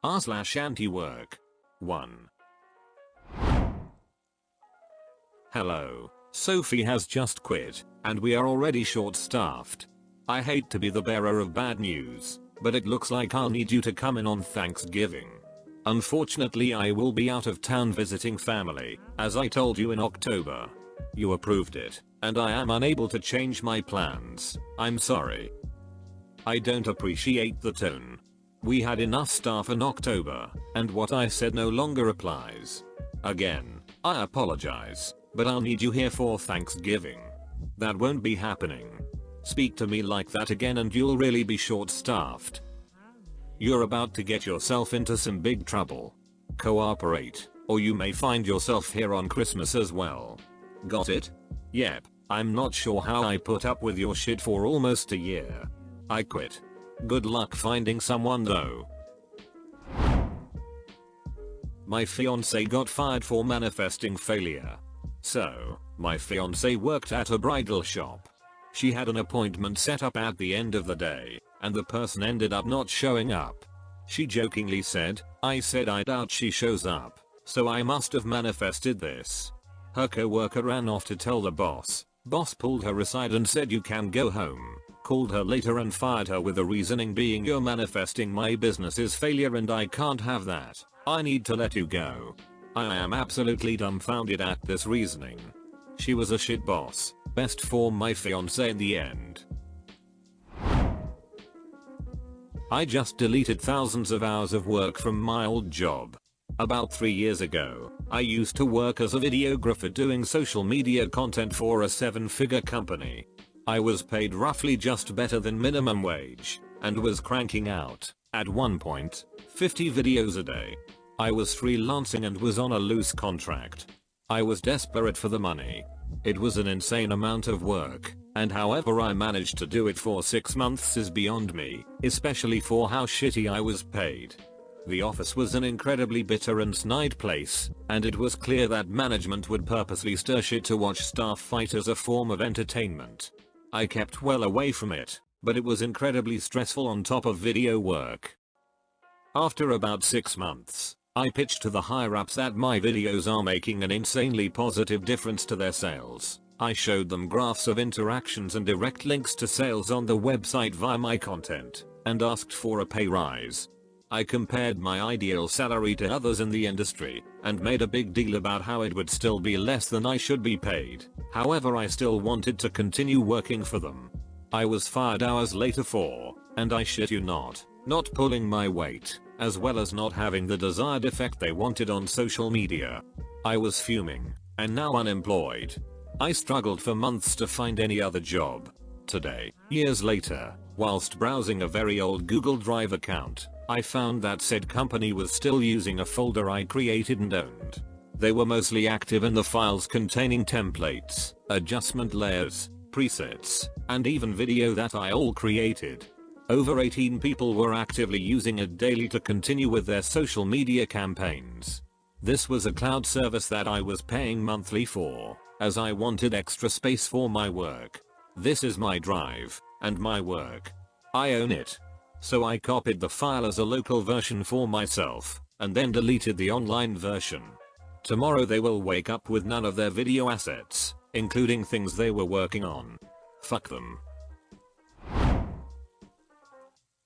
r/AntiWork. 1. Hello. Sophie has just quit, and we are already short-staffed. I hate to be the bearer of bad news, but it looks like I'll need you to come in on Thanksgiving. Unfortunately, I will be out of town visiting family, as I told you in October. You approved it, and I am unable to change my plans. I'm sorry. I don't appreciate the tone. We had enough staff in October, and what I said no longer applies. Again, I apologize, but I'll need you here for Thanksgiving. That won't be happening. Speak to me like that again and you'll really be short-staffed. You're about to get yourself into some big trouble. Cooperate, or you may find yourself here on Christmas as well. Got it? Yep, I'm not sure how I put up with your shit for almost a year. I quit. Good luck finding someone though. My fiance got fired for manifesting failure. So, my fiance worked at a bridal shop. She had an appointment set up at the end of the day, and the person ended up not showing up. She jokingly said, "I said I doubt she shows up, so I must have manifested this." Her co-worker ran off to tell the boss. Boss pulled her aside and said, "You can go home." Called her later and fired her with the reasoning being, "You're manifesting my business's failure and I can't have that. I need to let you go." I am absolutely dumbfounded at this reasoning. She was a shit boss. Best for my fiance in the end. I just deleted thousands of hours of work from my old job. About 3 years ago, I used to work as a videographer doing social media content for a 7-figure company. I was paid roughly just better than minimum wage, and was cranking out, at one point, 50 videos a day. I was freelancing and was on a loose contract. I was desperate for the money. It was an insane amount of work, and however I managed to do it for 6 months is beyond me, especially for how shitty I was paid. The office was an incredibly bitter and snide place, and it was clear that management would purposely stir shit to watch staff fight as a form of entertainment. I kept well away from it, but it was incredibly stressful on top of video work. After about 6 months, I pitched to the higher-ups that my videos are making an insanely positive difference to their sales. I showed them graphs of interactions and direct links to sales on the website via my content, and asked for a pay rise. I compared my ideal salary to others in the industry, and made a big deal about how it would still be less than I should be paid. However, I still wanted to continue working for them. I was fired hours later for, and I shit you not pulling my weight, as well as not having the desired effect they wanted on social media. I was fuming, and now unemployed. I struggled for months to find any other job. Today, years later, whilst browsing a very old Google Drive account, I found that said company was still using a folder I created and owned. They were mostly active in the files containing templates, adjustment layers, presets, and even video that I all created. Over 18 people were actively using it daily to continue with their social media campaigns. This was a cloud service that I was paying monthly for, as I wanted extra space for my work. This is my drive, and my work. I own it. So I copied the file as a local version for myself, and then deleted the online version. Tomorrow they will wake up with none of their video assets, including things they were working on. Fuck them.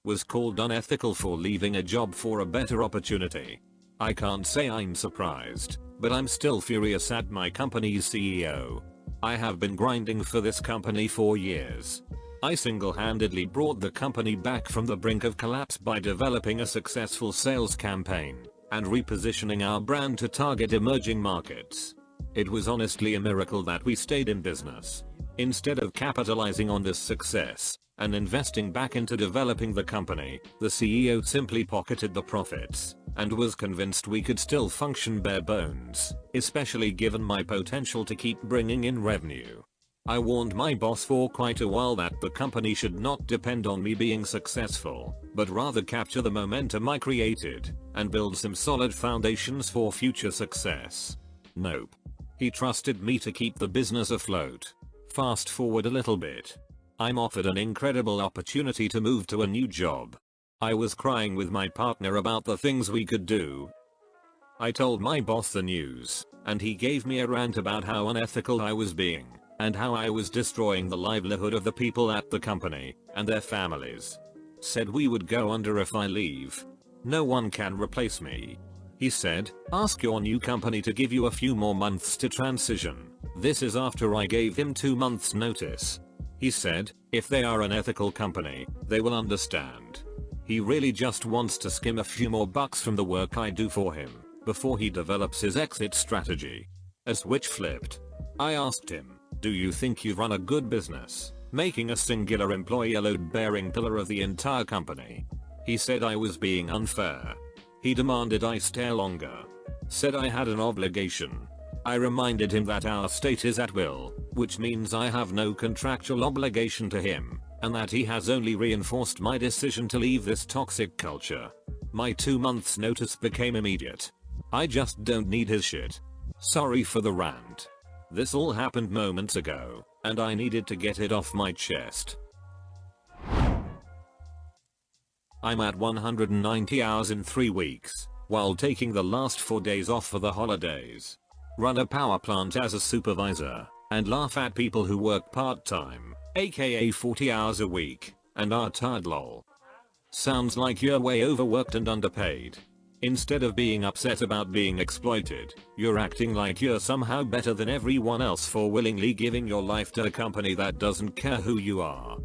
Was called unethical for leaving a job for a better opportunity. I can't say I'm surprised, but I'm still furious at my company's CEO. I have been grinding for this company for years. I single-handedly brought the company back from the brink of collapse by developing a successful sales campaign and repositioning our brand to target emerging markets. It was honestly a miracle that we stayed in business. Instead of capitalizing on this success and investing back into developing the company, the CEO simply pocketed the profits and was convinced we could still function bare bones, especially given my potential to keep bringing in revenue. I warned my boss for quite a while that the company should not depend on me being successful, but rather capture the momentum I created and build some solid foundations for future success. Nope. He trusted me to keep the business afloat. Fast forward a little bit. I'm offered an incredible opportunity to move to a new job. I was crying with my partner about the things we could do. I told my boss the news, and he gave me a rant about how unethical I was being, and how I was destroying the livelihood of the people at the company, and their families. Said we would go under if I leave. No one can replace me. He said, ask your new company to give you a few more months to transition. This is after I gave him 2 months notice. He said, if they are an ethical company, they will understand. He really just wants to skim a few more bucks from the work I do for him, before he develops his exit strategy. A switch flipped. I asked him, do you think you've run a good business, making a singular employee a load-bearing pillar of the entire company? He said I was being unfair. He demanded I stay longer. Said I had an obligation. I reminded him that our state is at will, which means I have no contractual obligation to him, and that he has only reinforced my decision to leave this toxic culture. My 2 months notice became immediate. I just don't need his shit. Sorry for the rant. This all happened moments ago, and I needed to get it off my chest. I'm at 190 hours in 3 weeks, while taking the last 4 days off for the holidays. Run a power plant as a supervisor, and laugh at people who work part-time, aka 40 hours a week, and are tired lol. Sounds like you're way overworked and underpaid. Instead of being upset about being exploited, you're acting like you're somehow better than everyone else for willingly giving your life to a company that doesn't care who you are.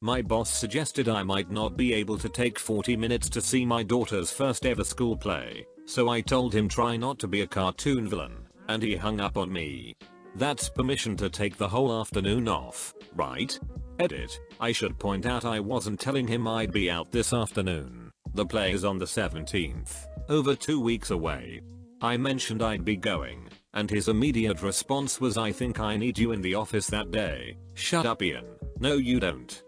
My boss suggested I might not be able to take 40 minutes to see my daughter's first ever school play, so I told him try not to be a cartoon villain, and he hung up on me. That's permission to take the whole afternoon off, right? Edit. I should point out I wasn't telling him I'd be out this afternoon. The play is on the 17th, over 2 weeks away. I mentioned I'd be going, and his immediate response was I think I need you in the office that day. Shut up Ian. No you don't.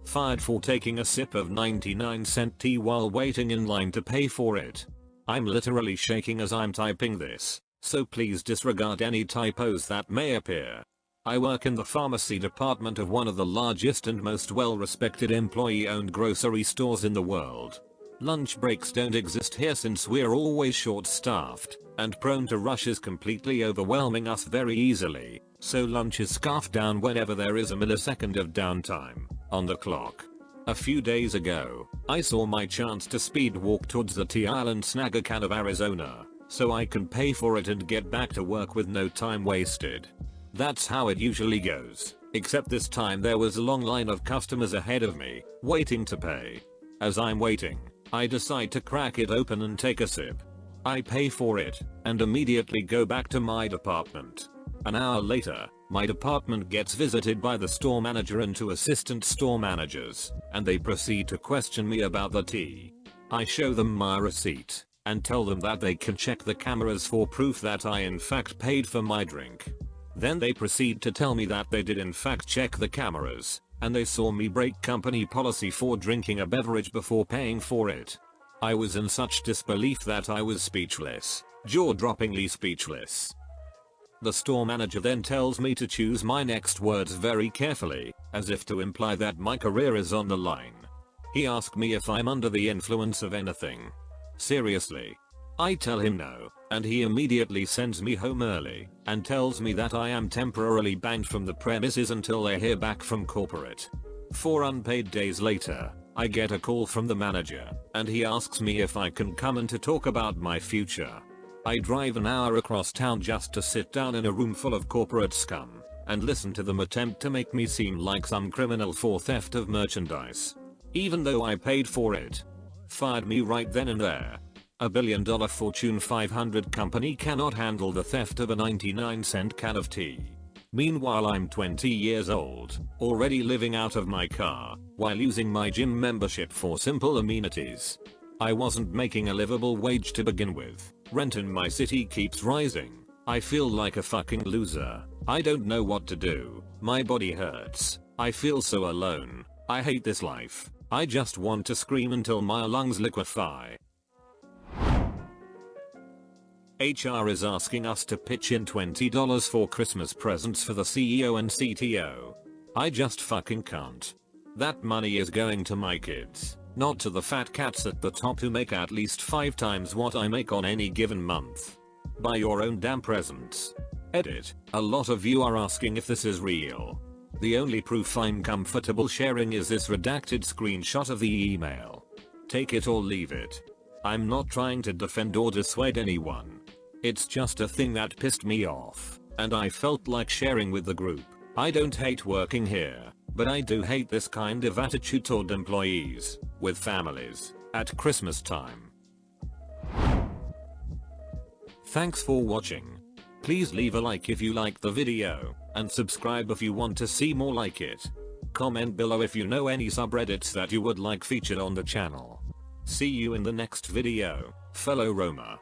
Fired for taking a sip of 99-cent tea while waiting in line to pay for it. I'm literally shaking as I'm typing this, so please disregard any typos that may appear. I work in the pharmacy department of one of the largest and most well-respected employee-owned grocery stores in the world. Lunch breaks don't exist here since we're always short-staffed, and prone to rushes completely overwhelming us very easily, so lunch is scarfed down whenever there is a millisecond of downtime on the clock. A few days ago, I saw my chance to speed walk towards the tea aisle and snag a can of Arizona, so I can pay for it and get back to work with no time wasted. That's how it usually goes, except this time there was a long line of customers ahead of me, waiting to pay. As I'm waiting, I decide to crack it open and take a sip. I pay for it, and immediately go back to my department. An hour later, my department gets visited by the store manager and 2 assistant store managers, and they proceed to question me about the tea. I show them my receipt, and tell them that they can check the cameras for proof that I in fact paid for my drink. Then they proceed to tell me that they did in fact check the cameras, and they saw me break company policy for drinking a beverage before paying for it. I was in such disbelief that I was speechless, jaw-droppingly speechless. The store manager then tells me to choose my next words very carefully, as if to imply that my career is on the line. He asked me if I'm under the influence of anything. Seriously. I tell him no, and he immediately sends me home early, and tells me that I am temporarily banned from the premises until they hear back from corporate. 4 unpaid days later, I get a call from the manager, and he asks me if I can come in to talk about my future. I drive an hour across town just to sit down in a room full of corporate scum, and listen to them attempt to make me seem like some criminal for theft of merchandise. Even though I paid for it. Fired me right then and there. A $1 billion Fortune 500 company cannot handle the theft of a 99-cent can of tea. Meanwhile I'm 20 years old, already living out of my car, while using my gym membership for simple amenities. I wasn't making a livable wage to begin with. Rent in my city keeps rising. I feel like a fucking loser. I don't know what to do. My body hurts. I feel so alone. I hate this life. I just want to scream until my lungs liquefy. HR is asking us to pitch in $20 for Christmas presents for the CEO and CTO. I just fucking can't. That money is going to my kids, not to the fat cats at the top who make at least 5 times what I make on any given month. Buy your own damn presents. Edit. A lot of you are asking if this is real. The only proof I'm comfortable sharing is this redacted screenshot of the email. Take it or leave it. I'm not trying to defend or dissuade anyone. It's just a thing that pissed me off, and I felt like sharing with the group. I don't hate working here, but I do hate this kind of attitude toward employees, with families, at Christmas time. Thanks for watching. Please leave a like if you liked the video, and subscribe if you want to see more like it. Comment below if you know any subreddits that you would like featured on the channel. See you in the next video, fellow Roma.